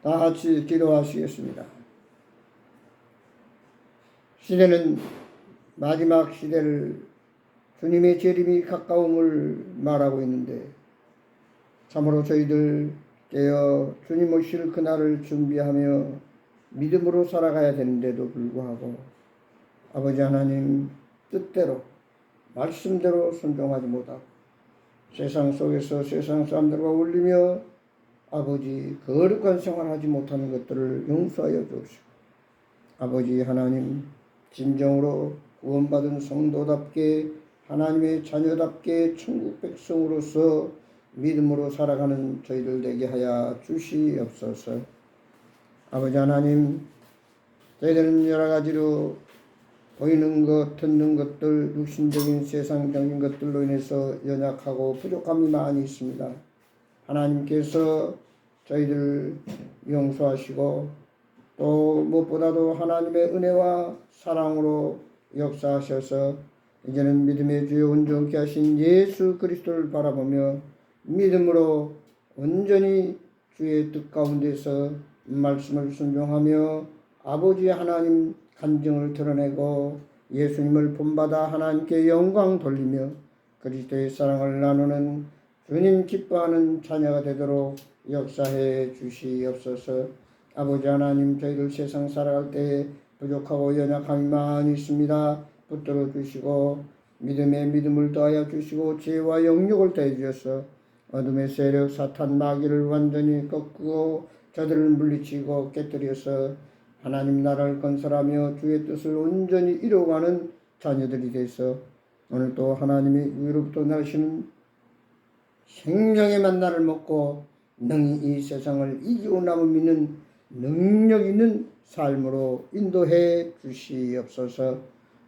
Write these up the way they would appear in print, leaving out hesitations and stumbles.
다 같이 기도하시겠습니다. 시대는 마지막 시대를 주님의 재림이 가까움을 말하고 있는데 참으로 저희들 깨어 주님 오실 그날을 준비하며 믿음으로 살아가야 되는데도 불구하고 아버지 하나님 뜻대로 말씀대로 순종하지 못하고 세상 속에서 세상 사람들과 어울리며 아버지 거룩한 생활하지 못하는 것들을 용서하여 주옵시고 아버지 하나님 진정으로 구원받은 성도답게 하나님의 자녀답게 천국 백성으로서 믿음으로 살아가는 저희들 되게 하여 주시옵소서. 아버지 하나님 저희들은 여러 가지로 보이는 것, 듣는 것들, 육신적인 세상적인 것들로 인해서 연약하고 부족함이 많이 있습니다. 하나님께서 저희들을 용서하시고 또 무엇보다도 하나님의 은혜와 사랑으로 역사하셔서 이제는 믿음의 주요 온전케 하신 예수 그리스도를 바라보며 믿음으로 온전히 주의 뜻 가운데서 말씀을 순종하며 아버지 하나님 간증을 드러내고 예수님을 본받아 하나님께 영광 돌리며 그리스도의 사랑을 나누는 주님 기뻐하는 자녀가 되도록 역사해 주시옵소서. 아버지 하나님 저희들 세상 살아갈 때에 부족하고 연약함이 많이 있습니다. 붙들어 주시고 믿음에 믿음을 더하여 주시고 지혜와 영육을 더해 주셔서 어둠의 세력 사탄 마귀를 완전히 꺾고 저들을 물리치고 깨뜨려서 하나님 나라를 건설하며 주의 뜻을 온전히 이루어가는 자녀들이 되서 오늘 또 하나님이 위로부터 나시는 생명의 만나를 먹고 능히 이 세상을 이기고 남을 믿는 능력 있는 삶으로 인도해 주시옵소서.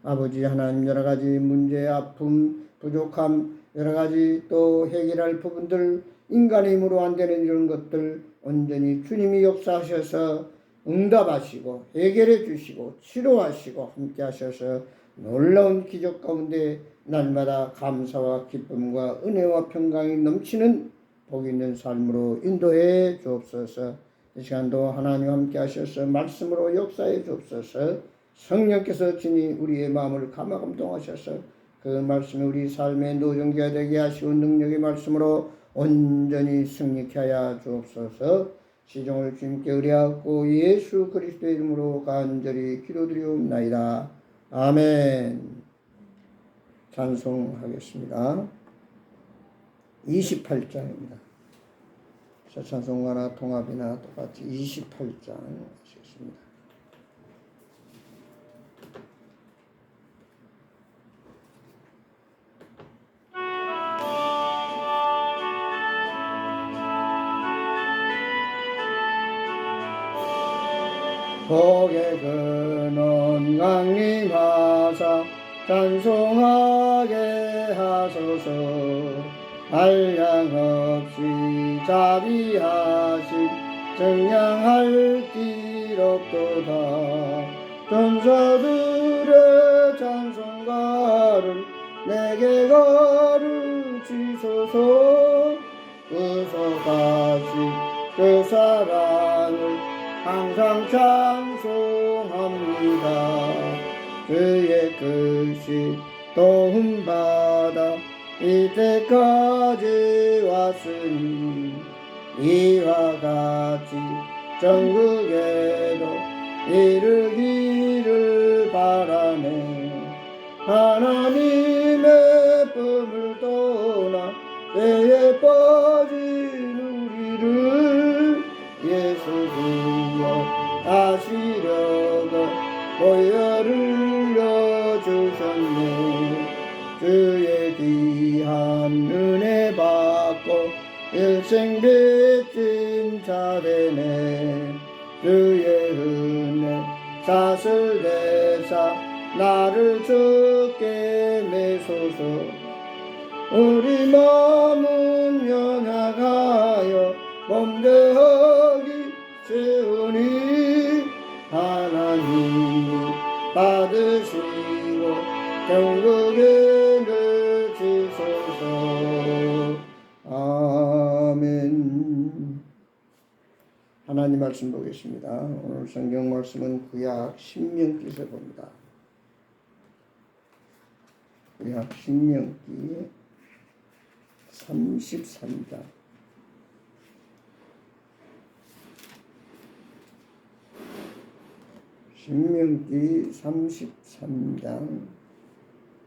아버지 하나님 여러 가지 문제, 아픔, 부족함 여러 가지 또 해결할 부분들 인간의 힘으로 안 되는 이런 것들 온전히 주님이 역사하셔서 응답하시고 해결해 주시고 치료하시고 함께 하셔서 놀라운 기적 가운데 날마다 감사와 기쁨과 은혜와 평강이 넘치는 복 있는 삶으로 인도해 주옵소서. 이 시간도 하나님 함께 하셔서 말씀으로 역사해 주옵소서. 성령께서 친히 우리의 마음을 감화감동하셔서 그 말씀이 우리 삶의 노정기가 되게 하시고 능력의 말씀으로 온전히 승리케 하여 주옵소서. 시종을 주님께 의뢰하고 예수 그리스도의 이름으로 간절히 기도드리옵나이다. 아멘. 찬송하겠습니다. 28장입니다. 찬송가나 통합이나 똑같이 28장 하시겠습니다. 복의 근원 강림하사 찬송하게 하소서. 한량없이 자비하심 증량할 길 없도다. 전사들의 찬송가를 내게 가르치소서. 구속하신 그 사랑을 항상 찬송합니다. 그의 끝이 도움받아 이때까지 왔으니 이와 같이 전국에도 이르기를 바라네. 하나님의 품을 떠나 때에 빠진 우리를 예수 구원하시려고 보혈을 흘려주셨네. 주의 귀한 은혜 받고 일생 빚진 자 되네. 주의 은혜 사슬대사 나를 주께 매소서. 우리 마음은 연약하여 범죄하기 쉬우니 하나님이 받으시고 천국에 넣으시소서. 아멘. 하나님 말씀 보겠습니다. 오늘 성경 말씀은 구약 신명기에서 봅니다. 구약 신명기 33장. 신명기 33장.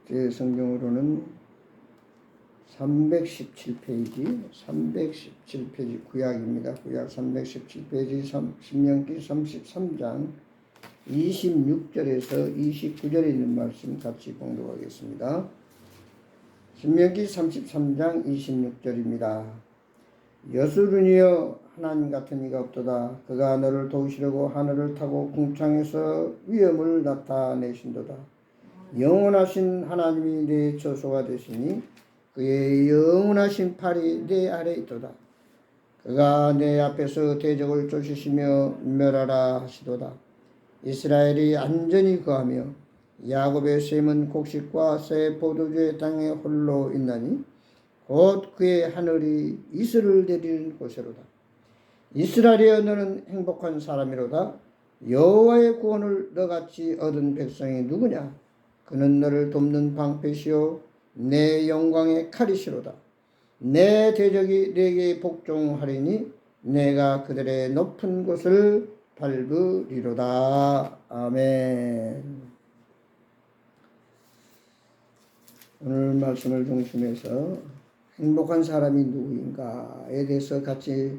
제 성경으로는 317페이지 구약입니다. 구약 317페이지 신명기 33장 26절에서 29절에 있는 말씀 같이 공독하겠습니다. 신명기 33장 26절입니다. 여수르니여 하나님 같은 이가 없도다. 그가 너를 도우시려고 하늘을 타고 궁창에서 위엄을 나타내신도다. 영원하신 하나님이 내 처소가 되시니 그의 영원하신 팔이 내 아래 있도다. 그가 내 앞에서 대적을 쫓으시며 멸하라 하시도다. 이스라엘이 안전히 거하며 야곱의 셈은 곡식과 새 포도주의 땅에 홀로 있나니 곧 그의 하늘이 이슬을 내리는 곳이로다. 이스라엘이여 너는 행복한 사람이로다. 여호와의 구원을 너같이 얻은 백성이 누구냐? 그는 너를 돕는 방패시요 내 영광의 칼이시로다. 내 대적이 내게 복종하리니 내가 그들의 높은 곳을 밟으리로다. 아멘. 오늘 말씀을 중심해서 행복한 사람이 누구인가에 대해서 같이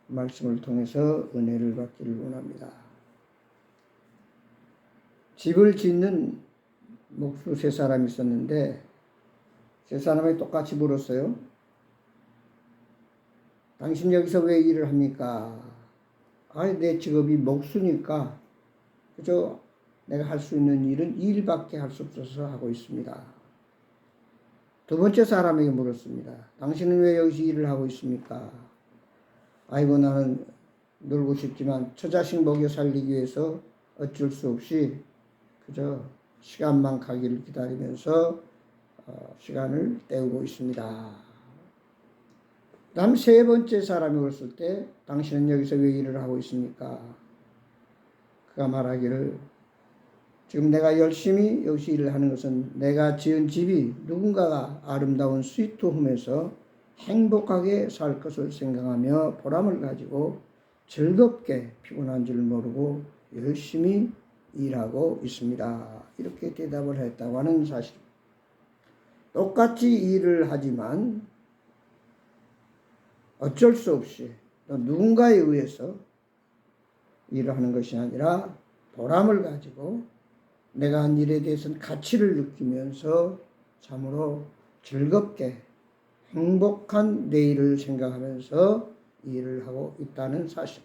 말씀을 통해서 은혜를 받기를 원합니다. 집을 짓는 목수 세 사람이 있었는데 세 사람이 똑같이 물었어요. 당신 여기서 왜 일을 합니까? 내 직업이 목수니까 그저 내가 할 수 있는 일은 일밖에 할 수 없어서 하고 있습니다. 두 번째 사람에게 물었습니다. 당신은 왜 여기서 일을 하고 있습니까? 아이고 나는 놀고 싶지만 처자식 먹여 살리기 위해서 어쩔 수 없이 그저 시간만 가기를 기다리면서 시간을 때우고 있습니다. 다음 세 번째 사람이 왔을 때 당신은 여기서 왜 일을 하고 있습니까? 그가 말하기를 지금 내가 열심히 여기서 일을 하는 것은 내가 지은 집이 누군가가 아름다운 스위트홈에서 행복하게 살 것을 생각하며 보람을 가지고 즐겁게 피곤한 줄 모르고 열심히 일하고 있습니다. 이렇게 대답을 했다고 하는 사실. 똑같이 일을 하지만 어쩔 수 없이 또 누군가에 의해서 일을 하는 것이 아니라 보람을 가지고 내가 한 일에 대해서는 가치를 느끼면서 참으로 즐겁게 행복한 내일을 생각하면서 일을 하고 있다는 사실.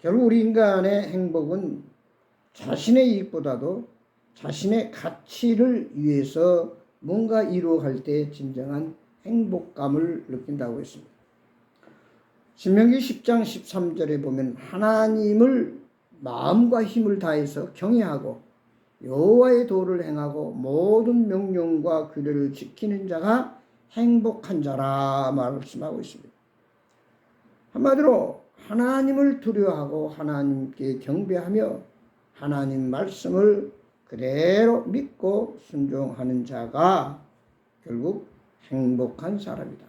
결국 우리 인간의 행복은 자신의 이익보다도 자신의 가치를 위해서 뭔가 이루어갈 때 진정한 행복감을 느낀다고 했습니다. 신명기 10장 13절에 보면 하나님을 마음과 힘을 다해서 경외하고 여호와의 도를 행하고 모든 명령과 규례를 지키는 자가 행복한 자라 말씀하고 있습니다. 한마디로 하나님을 두려워하고 하나님께 경배하며 하나님 말씀을 그대로 믿고 순종하는 자가 결국 행복한 사람이다.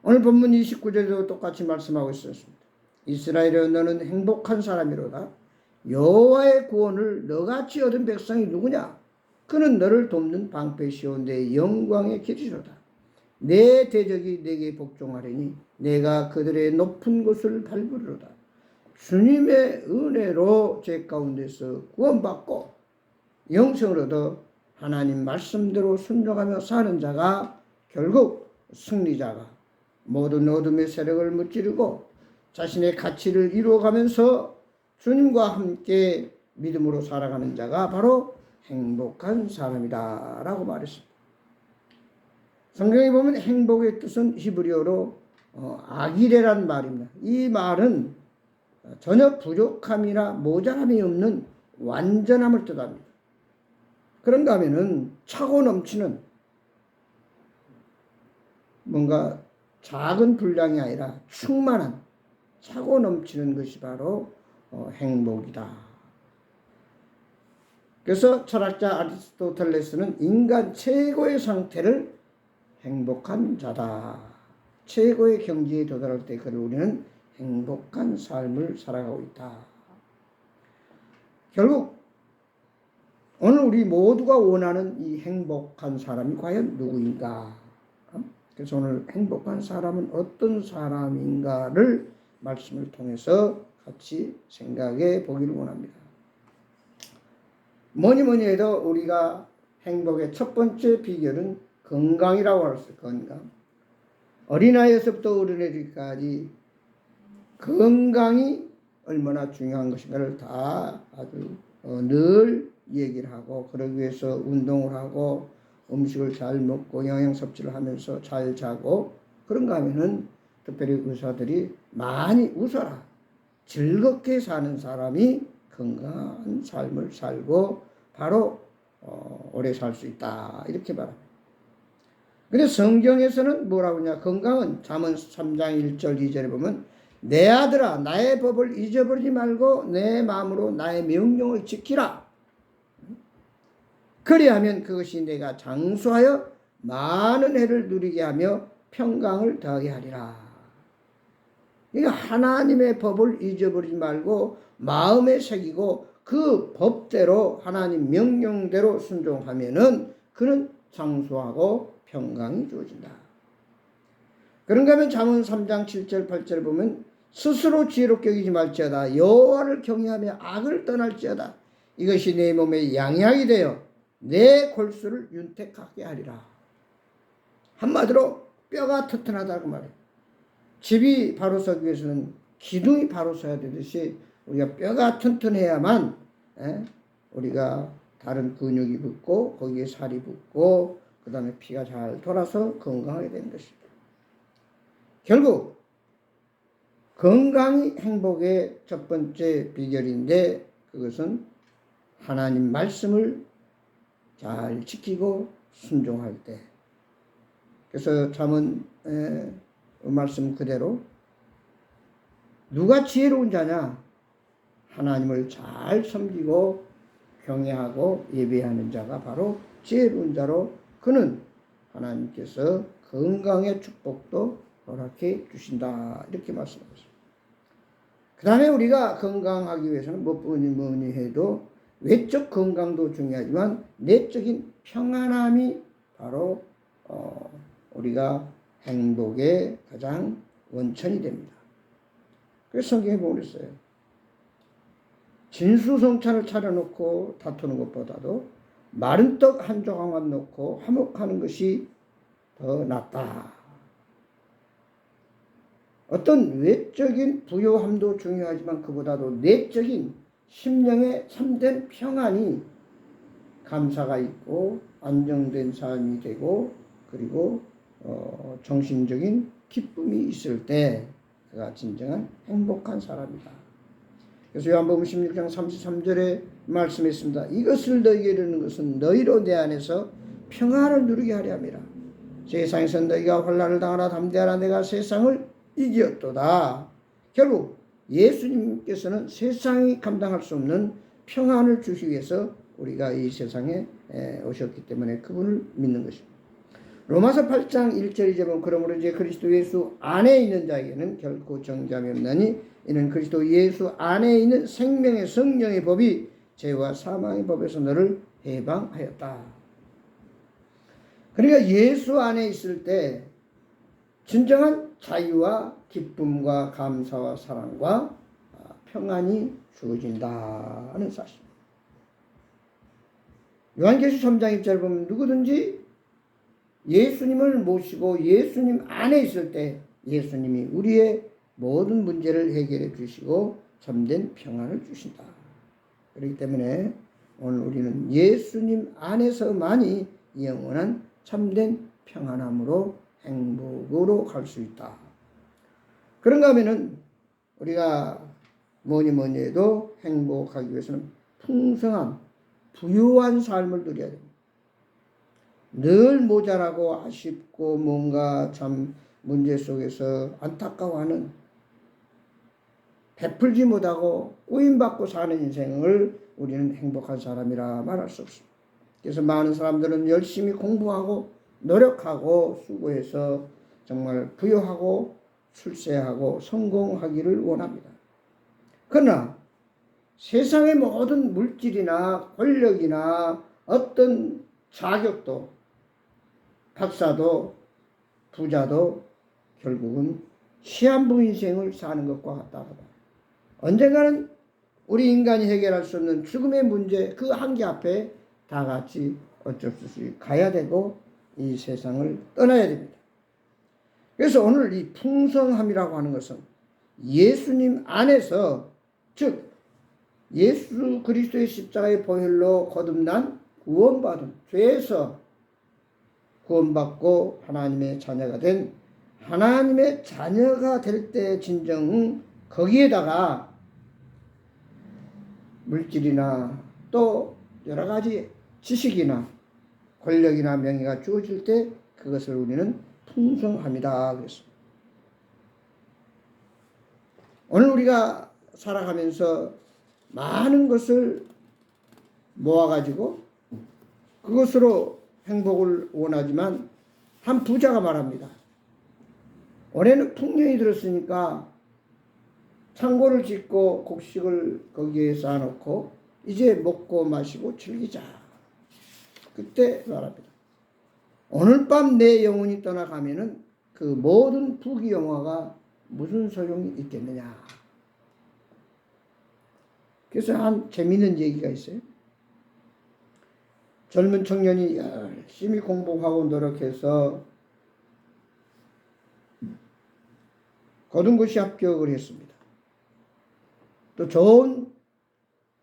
오늘 본문 29절에도 똑같이 말씀하고 있었습니다. 이스라엘여 너는 행복한 사람이로다. 여호와의 구원을 너같이 얻은 백성이 누구냐? 그는 너를 돕는 방패시오 내 영광의 길이로다. 내 대적이 내게 복종하리니 내가 그들의 높은 곳을 밟으리로다. 주님의 은혜로 죄 가운데서 구원받고 영생을 얻어 하나님 말씀대로 순종하며 사는 자가 결국 승리자가 모든 어둠의 세력을 무찌르고 자신의 가치를 이루어가면서 주님과 함께 믿음으로 살아가는 자가 바로 행복한 사람이다 라고 말했습니다. 성경에 보면 행복의 뜻은 히브리어로 아기레란 말입니다. 이 말은 전혀 부족함이나 모자람이 없는 완전함을 뜻합니다. 그런가 하면은 차고 넘치는 뭔가 작은 분량이 아니라 충만한 차고 넘치는 것이 바로 행복이다. 그래서 철학자 아리스토텔레스는 인간 최고의 상태를 행복한 자다. 최고의 경지에 도달할 때 그를 우리는 행복한 삶을 살아가고 있다. 결국 오늘 우리 모두가 원하는 이 행복한 사람이 과연 누구인가? 그래서 오늘 행복한 사람은 어떤 사람인가를 말씀을 통해서 같이 생각해 보기를 원합니다. 뭐니 해도 우리가 행복의 첫 번째 비결은 건강이라고 할 수 있어요. 건강. 어린아이에서부터 어른애들까지 건강이 얼마나 중요한 것인가를 다 아주 늘 얘기를 하고, 그러기 위해서 운동을 하고 음식을 잘 먹고 영양 섭취를 하면서 잘 자고, 그런가 하면은 특별히 의사들이 많이 웃어라, 즐겁게 사는 사람이 건강한 삶을 살고 바로 오래 살 수 있다, 이렇게 말합니다. 그래서 성경에서는 뭐라고 하냐, 건강은 잠언 3장 1절 2절에 보면 내 아들아 나의 법을 잊어버리지 말고 내 마음으로 나의 명령을 지키라. 그리하면 그것이 내가 장수하여 많은 해를 누리게 하며 평강을 더하게 하리라. 그러니까 하나님의 법을 잊어버리지 말고 마음에 새기고 그 법대로 하나님 명령대로 순종하면은 그는 장수하고 평강이 주어진다. 그런가 하면 잠언 3장 7절 8절 보면 스스로 지혜롭게 여기지 말지어다 여호와를 경외하며 악을 떠날지어다 이것이 내 몸에 양약이 되어 내 골수를 윤택하게 하리라. 한마디로 뼈가 튼튼하다고 말해요. 집이 바로 서기 위해서는 기둥이 바로 서야 되듯이 우리가 뼈가 튼튼해야만 우리가 다른 근육이 붙고 거기에 살이 붙고 그 다음에 피가 잘 돌아서 건강하게 되는 것입니다. 결국 건강이 행복의 첫 번째 비결인데 그것은 하나님 말씀을 잘 지키고 순종할 때. 그래서 잠언 말씀 그대로 누가 지혜로운 자냐? 하나님을 잘 섬기고 경외하고 예배하는 자가 바로 지혜로운 자로 그는 하나님께서 건강의 축복도 허락해 주신다, 이렇게 말씀하셨습니다. 그 다음에 우리가 건강하기 위해서는 뭐니 해도 외적 건강도 중요하지만 내적인 평안함이 바로 우리가 행복의 가장 원천이 됩니다. 그래서 성경에 보고 있어요. 진수성찬을 차려놓고 다투는 것보다도 마른 떡 한 조각만 놓고 화목하는 것이 더 낫다. 어떤 외적인 부요함도 중요하지만 그보다도 내적인 심령의 참된 평안이 감사가 있고 안정된 삶이 되고 그리고 정신적인 기쁨이 있을 때 그가 진정한 행복한 사람이다. 그래서 요한복음 16장 33절에 말씀했습니다. 이것을 너희에게 이르는 것은 너희로 내 안에서 평안을 누리게 하려 함이라. 세상에서 너희가 환난을 당하라 담대하라 내가 세상을 이겼도다. 결국 예수님께서는 세상이 감당할 수 없는 평안을 주시기 위해서 우리가 이 세상에 오셨기 때문에 그분을 믿는 것입니다. 로마서 8장 1절 2절 보면 그러므로 이제 그리스도 예수 안에 있는 자에게는 결코 정죄함이 없나니 이는 그리스도 예수 안에 있는 생명의 성령의 법이 죄와 사망의 법에서 너를 해방하였다. 그러니까 예수 안에 있을 때 진정한 자유와 기쁨과 감사와 사랑과 평안이 주어진다는 사실입니다. 요한계시 3장 1절 보면 누구든지 예수님을 모시고 예수님 안에 있을 때 예수님이 우리의 모든 문제를 해결해 주시고 참된 평안을 주신다. 그렇기 때문에 오늘 우리는 예수님 안에서만이 영원한 참된 평안함으로 행복으로 갈 수 있다. 그런가 하면은 우리가 뭐니 해도 행복하기 위해서는 풍성한 부유한 삶을 누려야 됩니다. 늘 모자라고 아쉽고 뭔가 참 문제 속에서 안타까워하는, 베풀지 못하고 꾸임받고 사는 인생을 우리는 행복한 사람이라 말할 수 없습니다. 그래서 많은 사람들은 열심히 공부하고 노력하고 수고해서 정말 부유하고 출세하고 성공하기를 원합니다. 그러나 세상의 모든 물질이나 권력이나 어떤 자격도, 박사도 부자도 결국은 시한부 인생을 사는 것과 같다 하다. 언젠가는 우리 인간이 해결할 수 없는 죽음의 문제, 그 한계 앞에 다 같이 어쩔 수 없이 가야 되고 이 세상을 떠나야 됩니다. 그래서 오늘 이 풍성함이라고 하는 것은 예수님 안에서, 즉 예수 그리스도의 십자가의 보혈로 거듭난 구원받은, 죄에서 구원받고 하나님의 자녀가 된, 하나님의 자녀가 될 때 진정 거기에다가 물질이나 또 여러 가지 지식이나 권력이나 명예가 주어질 때 그것을 우리는 풍성함이다 그랬습니다. 오늘 우리가 살아가면서 많은 것을 모아가지고 그것으로 행복을 원하지만 한 부자가 말합니다. 올해는 풍년이 들었으니까 창고를 짓고 곡식을 거기에 쌓아놓고 이제 먹고 마시고 즐기자. 그때 말합니다. 오늘 밤 내 영혼이 떠나가면은 그 모든 부귀영화가 무슨 소용이 있겠느냐. 그래서 한 재미있는 얘기가 있어요. 젊은 청년이 열심히 공부하고 노력해서 고등고시 합격을 했습니다. 또 좋은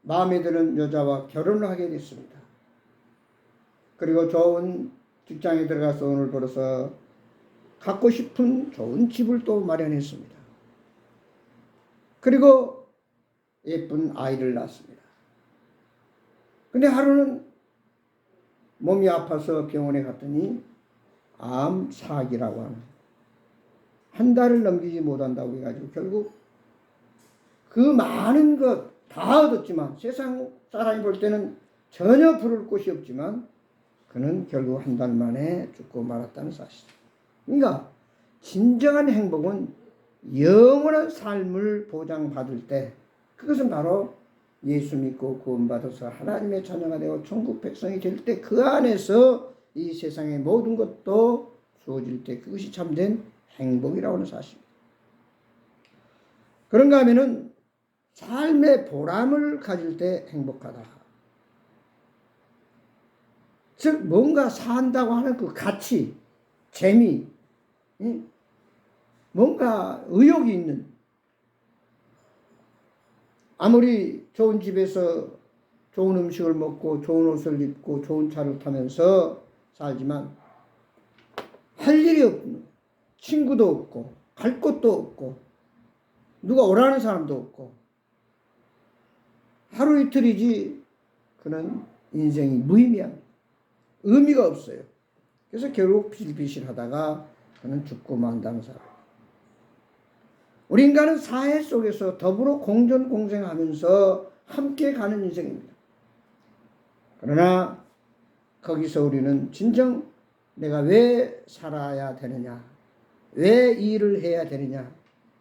마음에 드는 여자와 결혼을 하게 됐습니다. 그리고 좋은 직장에 들어가서 돈을 벌어서 갖고 싶은 좋은 집을 또 마련했습니다. 그리고 예쁜 아이를 낳았습니다. 근데 하루는 몸이 아파서 병원에 갔더니 암사기라고 하는, 한 달을 넘기지 못한다고 해가지고 결국 그 많은 것 다 얻었지만, 세상 사람이 볼 때는 전혀 부를 곳이 없지만 그는 결국 한 달 만에 죽고 말았다는 사실. 그러니까 진정한 행복은 영원한 삶을 보장받을 때, 그것은 바로 예수 믿고 구원받아서 하나님의 자녀가 되고 천국 백성이 될 때, 그 안에서 이 세상의 모든 것도 주어질 때, 그것이 참된 행복이라고 하는 사실입니다. 그런가 하면은 삶의 보람을 가질 때 행복하다. 즉 뭔가 산다고 하는 그 가치, 재미, 뭔가 의욕이 있는, 아무리 좋은 집에서 좋은 음식을 먹고 좋은 옷을 입고 좋은 차를 타면서 살지만 할 일이 없고 친구도 없고 갈 곳도 없고 누가 오라는 사람도 없고 하루 이틀이지 그는 인생이 무의미합니다. 의미가 없어요. 그래서 결국 비실비실하다가 그는 죽고 만다는 사람. 우리 인간은 사회 속에서 더불어 공존공생하면서 함께 가는 인생입니다. 그러나 거기서 우리는 진정 내가 왜 살아야 되느냐, 왜 일을 해야 되느냐,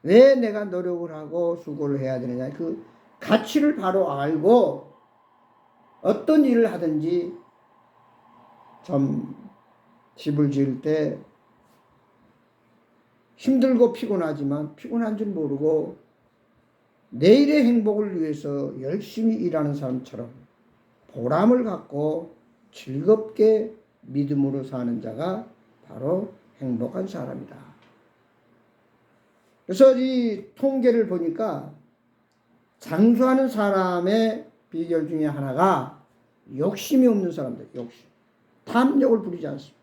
왜 내가 노력을 하고 수고를 해야 되느냐, 그 가치를 바로 알고 어떤 일을 하든지 참 집을 지을 때 힘들고 피곤하지만 피곤한 줄 모르고 내일의 행복을 위해서 열심히 일하는 사람처럼 보람을 갖고 즐겁게 믿음으로 사는 자가 바로 행복한 사람이다. 그래서 이 통계를 보니까 장수하는 사람의 비결 중에 하나가 욕심이 없는 사람들, 욕심. 탐욕을 부리지 않습니다.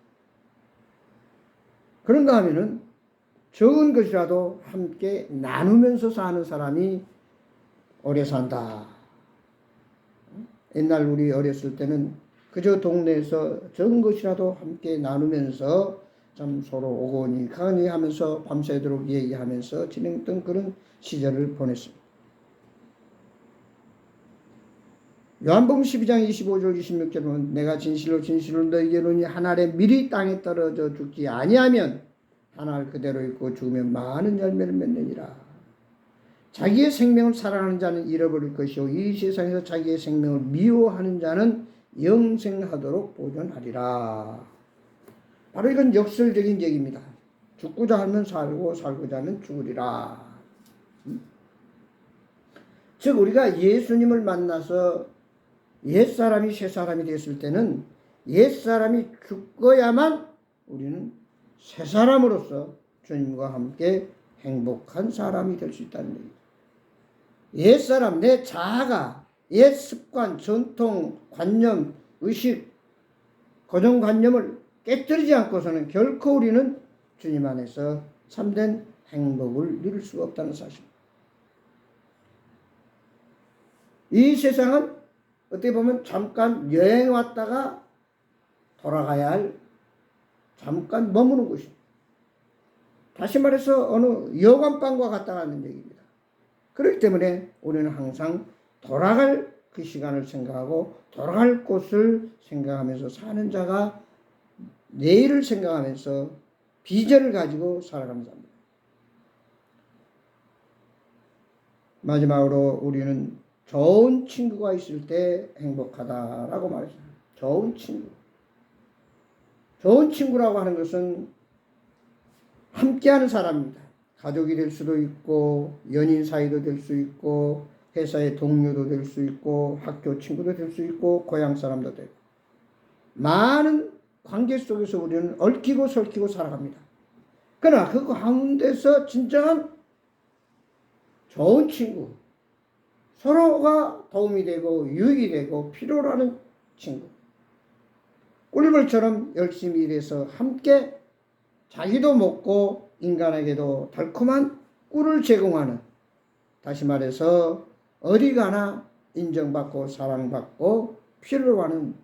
그런가 하면은 적은 것이라도 함께 나누면서 사는 사람이 오래 산다. 옛날 우리 어렸을 때는 그저 동네에서 적은 것이라도 함께 나누면서 참 서로 오고니 가니 하면서 밤새도록 얘기하면서 진행했던 그런 시절을 보냈습니다. 요한복음 12장 25절 26절 보면 내가 진실로 진실로 너희에게 이르노니 한 알에 밀이 땅에 떨어져 죽지 아니하면 한 알 그대로 있고 죽으면 많은 열매를 맺느니라. 자기의 생명을 사랑하는 자는 잃어버릴 것이요 이 세상에서 자기의 생명을 미워하는 자는 영생하도록 보존하리라. 바로 이건 역설적인 얘기입니다. 죽고자 하면 살고 살고자 하면 죽으리라. 즉 우리가 예수님을 만나서 옛사람이 새사람이 됐을 때는 옛사람이 죽어야만 우리는 새사람으로서 주님과 함께 행복한 사람이 될 수 있다는 얘기입니다. 옛사람, 내 자아가 옛 습관, 전통, 관념, 의식, 고정관념을 깨뜨리지 않고서는 결코 우리는 주님 안에서 참된 행복을 누릴 수가 없다는 사실입니다. 이 세상은 어떻게 보면 잠깐 여행 왔다가 돌아가야 할 잠깐 머무는 곳입니다. 다시 말해서 어느 여관방과 같다는 얘기입니다. 그렇기 때문에 우리는 항상 돌아갈 그 시간을 생각하고 돌아갈 곳을 생각하면서 사는 자가 내일을 생각하면서 비전을 가지고 살아가는 자입니다. 마지막으로 우리는 좋은 친구가 있을 때 행복하다라고 말했습니다. 좋은 친구. 좋은 친구라고 하는 것은 함께하는 사람입니다. 가족이 될 수도 있고 연인 사이도 될 수 있고 회사의 동료도 될 수 있고 학교 친구도 될 수 있고 고향 사람도 되고 많은 관계 속에서 우리는 얽히고 설키고 살아갑니다. 그러나 그 가운데서 진정한 좋은 친구, 서로가 도움이 되고 유익이 되고 필요로 하는 친구, 꿀벌처럼 열심히 일해서 함께 자기도 먹고 인간에게도 달콤한 꿀을 제공하는, 다시 말해서 어디 가나 인정받고 사랑받고 필요로 하는,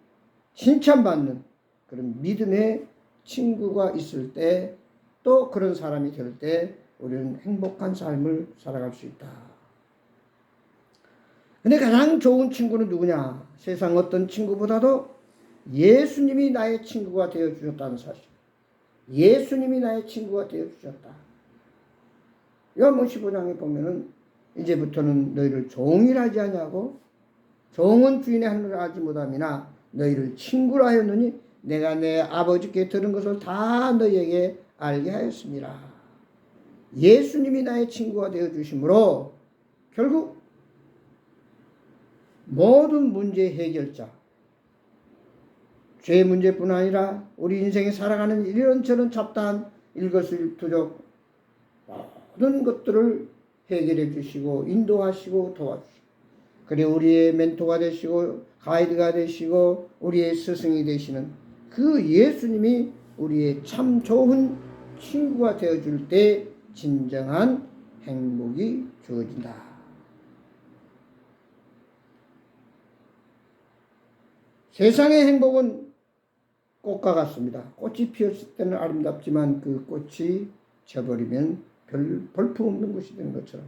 칭찬받는 그런 믿음의 친구가 있을 때, 또 그런 사람이 될 때 우리는 행복한 삶을 살아갈 수 있다. 근데 가장 좋은 친구는 누구냐? 세상 어떤 친구보다도 예수님이 나의 친구가 되어주셨다는 사실. 예수님이 나의 친구가 되어주셨다. 요한복음 15장에 보면은 이제부터는 너희를 종이라 하지 아니하고 종은 주인의 하늘을 알지 못함이나 너희를 친구라 하였느니 내가 내 아버지께 들은 것을 다 너희에게 알게 하였습니다. 예수님이 나의 친구가 되어주심으로 결국 모든 문제 해결자, 죄 문제뿐 아니라 우리 인생에 살아가는 이런저런 잡다한 일거수일투족 모든 것들을 해결해 주시고 인도하시고 도와주시고, 그래 우리의 멘토가 되시고 가이드가 되시고 우리의 스승이 되시는 그 예수님이 우리의 참 좋은 친구가 되어줄 때 진정한 행복이 주어진다. 세상의 행복은 꽃과 같습니다. 꽃이 피었을 때는 아름답지만 그 꽃이 져버리면 별 볼품없는 것이 되는 것처럼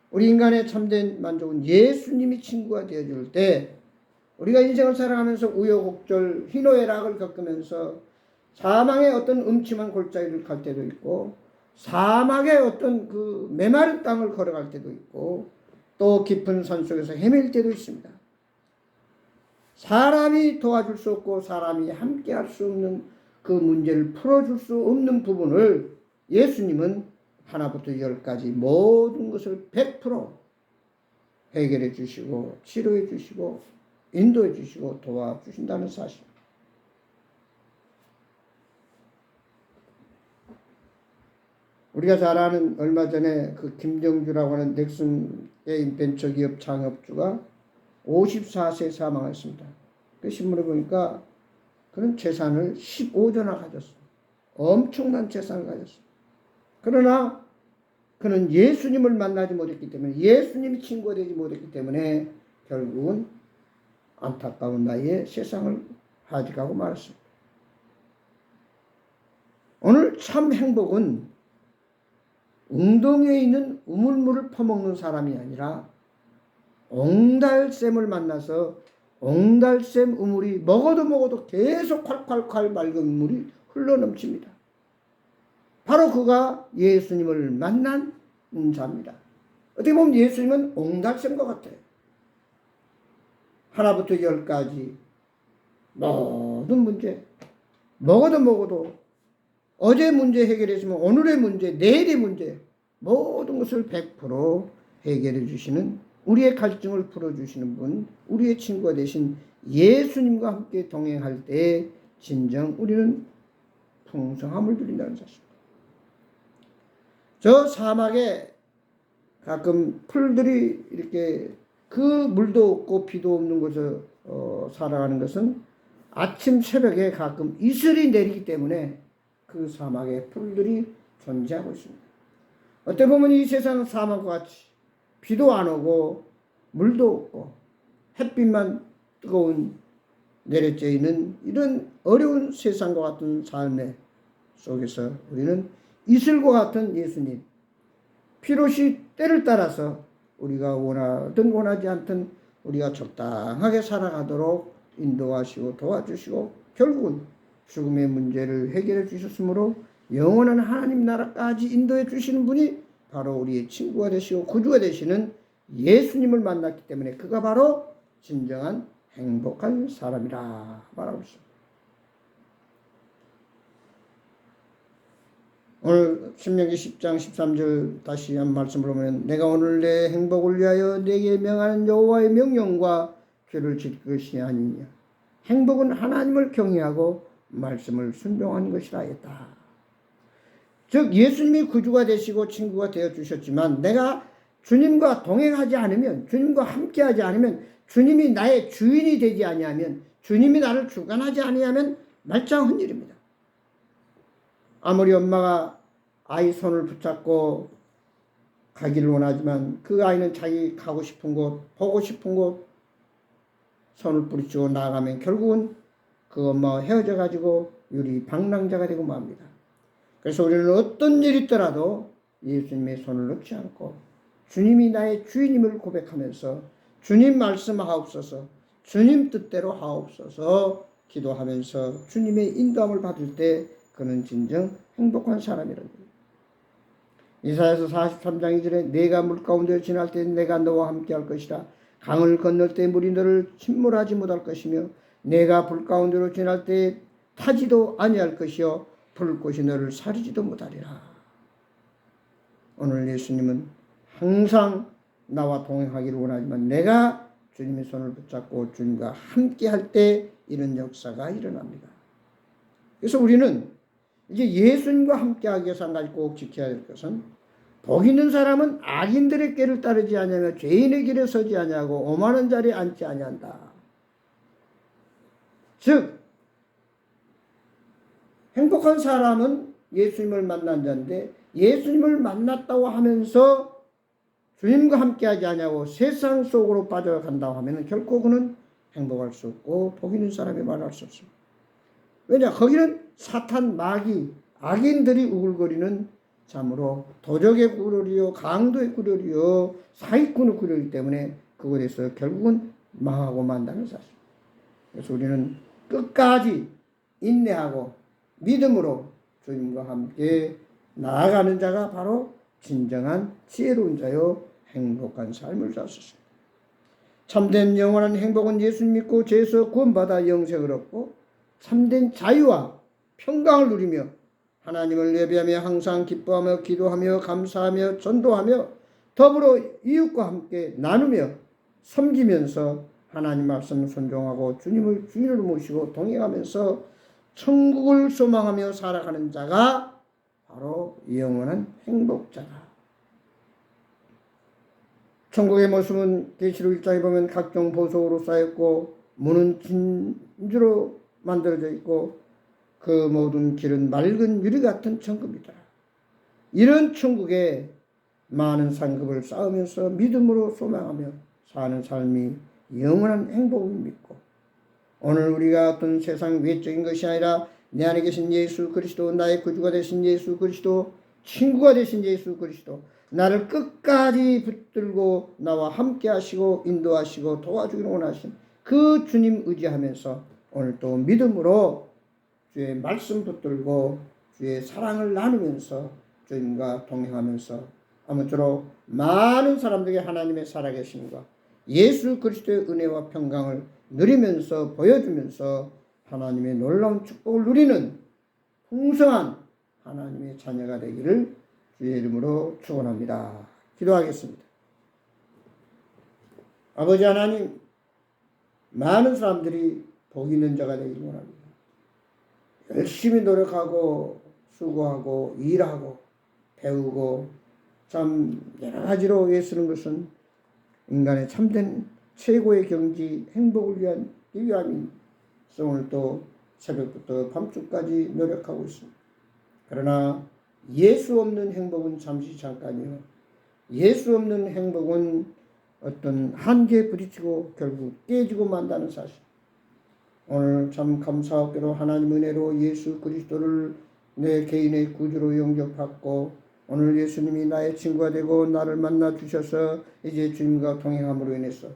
우리 인간의 참된 만족은 예수님이 친구가 되어줄 때, 우리가 인생을 살아가면서 우여곡절 희노애락을 겪으면서 사망의 어떤 음침한 골짜기를 갈 때도 있고 사막의 어떤 그 메마른 땅을 걸어갈 때도 있고 또 깊은 산속에서 헤맬 때도 있습니다. 사람이 도와줄 수 없고 사람이 함께 할 수 없는 그 문제를 풀어줄 수 없는 부분을 예수님은 하나부터 10까지 모든 것을 100% 해결해 주시고 치료해 주시고 인도해 주시고 도와주신다는 사실. 우리가 잘 아는 얼마 전에 그 김정주라고 하는 넥슨 게임 벤처기업 창업주가 54세에 사망했습니다. 그 신문을 보니까 그런 재산을 15조나 가졌어요. 엄청난 재산을 가졌어요. 그러나 그는 예수님을 만나지 못했기 때문에, 예수님이 친구가 되지 못했기 때문에 결국은 안타까운 나이에 세상을 하직하고 말았습니다. 오늘 참 행복은 웅덩이에 있는 우물물을 퍼먹는 사람이 아니라 옹달샘을 만나서 옹달샘 우물이 먹어도 계속 콸콸콸 맑은 물이 흘러넘칩니다. 바로 그가 예수님을 만난 자입니다. 어떻게 보면 예수님은 옹달샘과 같아요. 하나부터 열까지 모든 문제, 먹어도 어제 문제 해결했으면 오늘의 문제, 내일의 문제 모든 것을 100% 해결해 주시는, 우리의 갈증을 풀어주시는 분, 우리의 친구가 되신 예수님과 함께 동행할 때 진정 우리는 풍성함을 누린다는 사실. 저 사막에 가끔 풀들이 이렇게 그 물도 없고 비도 없는 곳에 살아가는 것은 아침 새벽에 가끔 이슬이 내리기 때문에 그 사막에 풀들이 존재하고 있습니다. 어떻게 보면 이 세상은 사막과 같이 비도 안 오고 물도 없고 햇빛만 뜨거운 내려져 있는 이런 어려운 세상과 같은 삶의 속에서 우리는 이슬과 같은 예수님, 피로시 때를 따라서 우리가 원하든 원하지 않든 우리가 적당하게 살아가도록 인도하시고 도와주시고 결국은 죽음의 문제를 해결해 주셨으므로 영원한 하나님 나라까지 인도해 주시는 분이 바로 우리의 친구가 되시고 구주가 되시는 예수님을 만났기 때문에 그가 바로 진정한 행복한 사람이라 말하고 있습니다. 오늘 신명기 10장 13절 다시 한 말씀을 보면 내가 오늘 내 행복을 위하여 내게 명하는 여호와의 명령과 죄를 지킬 것이 아니냐. 행복은 하나님을 경외하고 말씀을 순종하는 것이라 했다. 즉 예수님이 구주가 되시고 친구가 되어 주셨지만 내가 주님과 동행하지 않으면, 주님과 함께하지 않으면, 주님이 나의 주인이 되지 아니하면, 주님이 나를 주관하지 아니하면 말짱한 일입니다. 아무리 엄마가 아이 손을 붙잡고 가기를 원하지만 그 아이는 자기 가고 싶은 곳, 보고 싶은 곳 손을 부딪히고 나가면 결국은 그 엄마와 헤어져 가지고 유리방랑자가 되고 맙니다. 그래서 우리는 어떤 일이 있더라도 예수님의 손을 놓지 않고 주님이 나의 주인임을 고백하면서 주님 말씀하옵소서, 주님 뜻대로 하옵소서 기도하면서 주님의 인도함을 받을 때 그는 진정 행복한 사람이라는 거예요. 이사야서 43장 2절에 내가 물 가운데 지날 때 내가 너와 함께 할 것이라. 강을 건널 때 물이 너를 침몰하지 못할 것이며 내가 불 가운데로 지날 때 타지도 아니할 것이요 불꽃이 너를 사르지도 못하리라. 오늘 예수님은 항상 나와 동행하기를 원하지만 내가 주님의 손을 붙잡고 주님과 함께 할 때 이런 역사가 일어납니다. 그래서 우리는 이제 예수님과 함께 하기 위해서 한 가지 꼭 지켜야 될 것은 복 있는 사람은 악인들의 길을 따르지 아니하며 죄인의 길에 서지 아니하고 오만한 자리에 앉지 아니한다. 즉 행복한 사람은 예수님을 만난 자인데 예수님을 만났다고 하면서 주님과 함께하지 아니하고 세상 속으로 빠져간다고 하면 결코 그는 행복할 수 없고 복 있는 사람이 말할 수 없습니다. 왜냐? 거기는 사탄, 마귀, 악인들이 우글거리는 참으로 도적의 구렬이요, 강도의 구렬이요, 사기꾼의 구렬이기 때문에 그곳에서 결국은 망하고 만다는 사실. 그래서 우리는 끝까지 인내하고 믿음으로 주님과 함께 나아가는 자가 바로 진정한 지혜로운 자요 행복한 삶을 살 수 있습니다. 참된 영원한 행복은 예수 믿고 죄에서 구원받아 영생을 얻고 참된 자유와 평강을 누리며 하나님을 예배하며 항상 기뻐하며 기도하며 감사하며 전도하며 더불어 이웃과 함께 나누며 섬기면서 하나님 말씀을 순종하고 주님을 주인으로 모시고 동행하면서 천국을 소망하며 살아가는 자가 바로 영원한 행복자다. 천국의 모습은 계시록 1장에 보면 각종 보석으로 쌓였고 문은 진주로 만들어져 있고 그 모든 길은 맑은 유리 같은 천국이다. 이런 천국에 많은 상급을 쌓으면서 믿음으로 소망하며 사는 삶이 영원한 행복을 믿고 오늘 우리가 어떤 세상 외적인 것이 아니라 내 안에 계신 예수 그리스도, 나의 구주가 되신 예수 그리스도, 친구가 되신 예수 그리스도, 나를 끝까지 붙들고 나와 함께 하시고 인도하시고 도와주기를 원하신 그 주님 의지하면서 오늘 또 믿음으로 주의 말씀 붙들고 주의 사랑을 나누면서 주님과 동행하면서 아무쪼록 많은 사람들에게 하나님의 살아계심과 예수 그리스도의 은혜와 평강을 누리면서 보여주면서 하나님의 놀라운 축복을 누리는 풍성한 하나님의 자녀가 되기를 주의 이름으로 축원합니다. 기도하겠습니다. 아버지 하나님, 많은 사람들이 복 있는 자가 되기를 원합니다. 열심히 노력하고 수고하고 일하고 배우고 참 여러 가지로 애쓰는 것은 인간의 참된 최고의 경지 행복을 위한 위함인 오늘 또 새벽부터 밤중까지 노력하고 있습니다. 그러나 예수 없는 행복은 잠시 잠깐이요. 예수 없는 행복은 어떤 한계에 부딪히고 결국 깨지고 만다는 사실. 오늘 참 감사하게도 하나님 은혜로 예수 그리스도를 내 개인의 구주로 영접받고 오늘 예수님이 나의 친구가 되고 나를 만나 주셔서 이제 주님과 동행함으로 인해서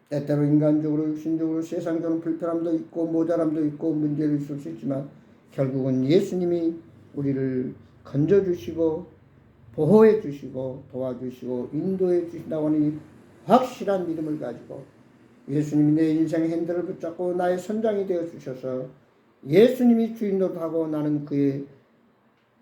때때로 인간적으로 육신적으로 세상적으로 불편함도 있고 모자람도 있고 문제도 있을 수 있지만 결국은 예수님이 우리를 건져주시고 보호해 주시고 도와주시고 인도해 주신다고 하니 확실한 믿음을 가지고 예수님이 내 인생의 핸들을 붙잡고 나의 선장이 되어 주셔서 예수님이 주인으로 하고 나는 그의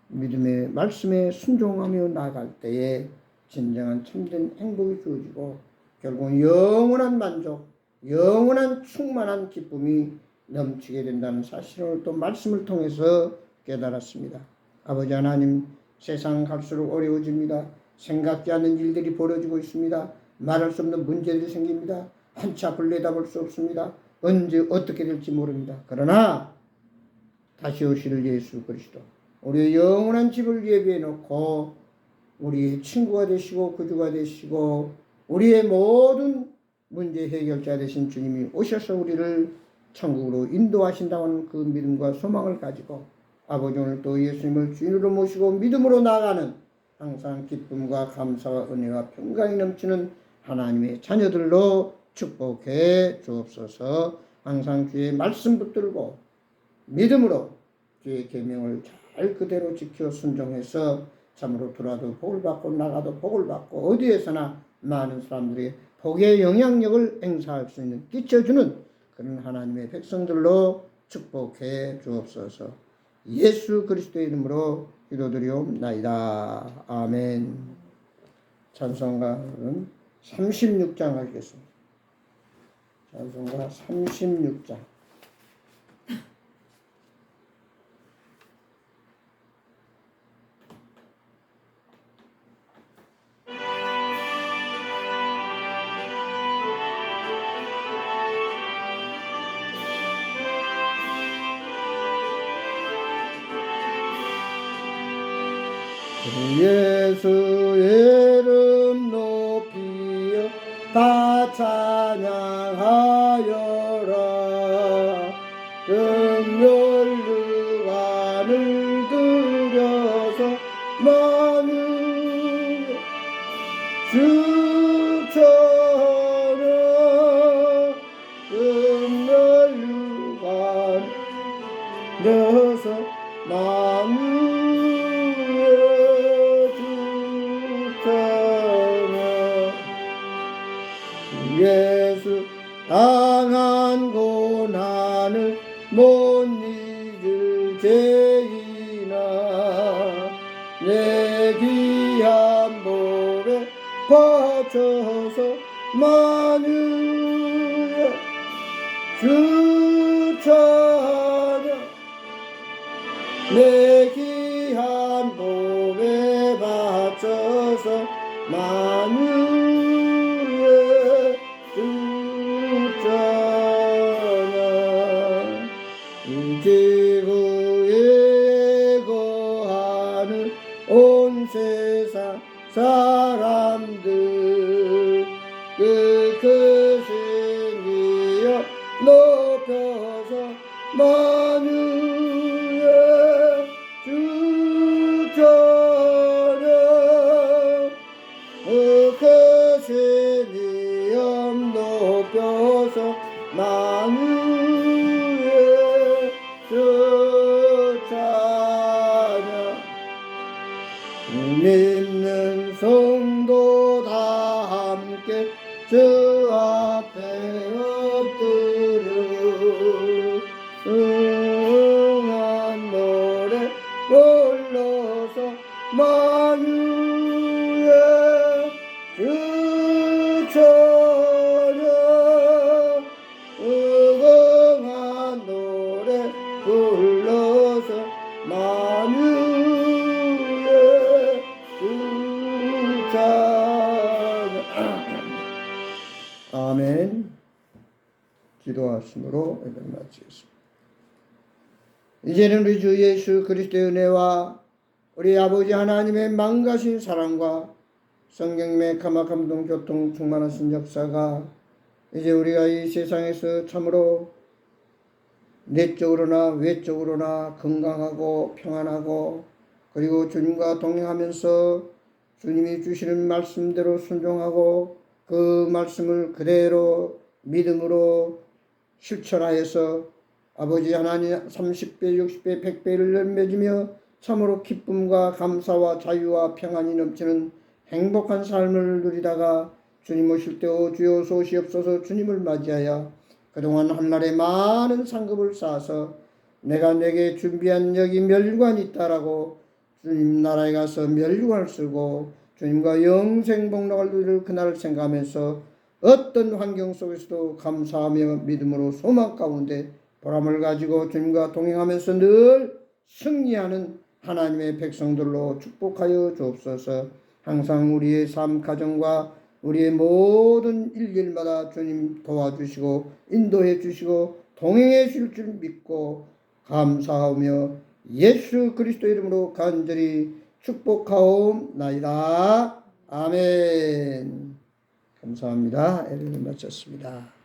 믿음의 말씀에 순종하며 나아갈 때에 진정한 참된 행복이 주어지고 결국은 영원한 만족, 영원한 충만한 기쁨이 넘치게 된다는 사실을 또 말씀을 통해서 깨달았습니다. 아버지 하나님, 세상 갈수록 어려워집니다. 생각지 않는 일들이 벌어지고 있습니다. 말할 수 없는 문제들이 생깁니다. 한치 앞을 내다볼 수 없습니다. 언제 어떻게 될지 모릅니다. 그러나 다시 오실 예수 그리스도, 우리의 영원한 집을 예비해 놓고 우리의 친구가 되시고 구주가 되시고 우리의 모든 문제 해결자 되신 주님이 오셔서 우리를 천국으로 인도하신다는 그 믿음과 소망을 가지고 아버지 오늘 또 예수님을 주인으로 모시고 믿음으로 나아가는 항상 기쁨과 감사와 은혜와 평강이 넘치는 하나님의 자녀들로 축복해 주옵소서. 항상 주의 말씀 붙들고 믿음으로 주의 계명을 잘 그대로 지켜 순종해서 참으로 들어도 복을 받고 나가도 복을 받고 어디에서나 많은 사람들이 복의 영향력을 행사할 수 있는 끼쳐주는 그런 하나님의 백성들로 축복해 주옵소서. 예수 그리스도의 이름으로 기도드리옵나이다. 아멘. 찬송가는 36장 하겠습니다. 찬송가 36장. 예수의 이름 높이여 다 찬양하여라. 금멸류관을 들여서 만유에 주천하. 금멸류관 들여서 만유에 예수 당한 고난을 못 잊을 죄인아 내 귀한 볼에 바쳐서 만유에 주 찬양 내 귀한 볼에 바쳐서 만유에 지구에 거하는 온 세상 사람들 그 크신 이여 높여서 만유 성도 다 함께 주 앞에 엎드려 응한 노래 불러서 만유의 주 찬양 응한 노래 불러서 만유의 주 찬양. 아멘. 기도하심으로 예배를 마치겠습니다. 이제는 우리 주 예수 그리스도의 은혜와 우리 아버지 하나님의 망가신 사랑과 성령님의 감화감동 교통 충만하신 역사가 이제 우리가 이 세상에서 참으로 내적으로나 외적으로나 건강하고 평안하고 그리고 주님과 동행하면서 주님이 주시는 말씀대로 순종하고 그 말씀을 그대로 믿음으로 실천하여서 아버지 하나님 30배, 60배, 100배를 맺으며 참으로 기쁨과 감사와 자유와 평안이 넘치는 행복한 삶을 누리다가 주님 오실 때 주여 소시옵소서 주님을 맞이하여 그동안 한날에 많은 상급을 쌓아서 내가 내게 준비한 여기 멸류관이 있다라고 주님 나라에 가서 멸류관을 쓰고 주님과 영생 복락을 누릴 그날을 생각하면서 어떤 환경 속에서도 감사하며 믿음으로 소망 가운데 보람을 가지고 주님과 동행하면서 늘 승리하는 하나님의 백성들로 축복하여 주옵소서. 항상 우리의 삶 가정과 우리의 모든 일일마다 주님 도와주시고 인도해 주시고 동행해 주실 줄 믿고 감사하며 예수 그리스도 이름으로 간절히 축복하옵나이다. 아멘. 감사합니다. 예배를 마쳤습니다.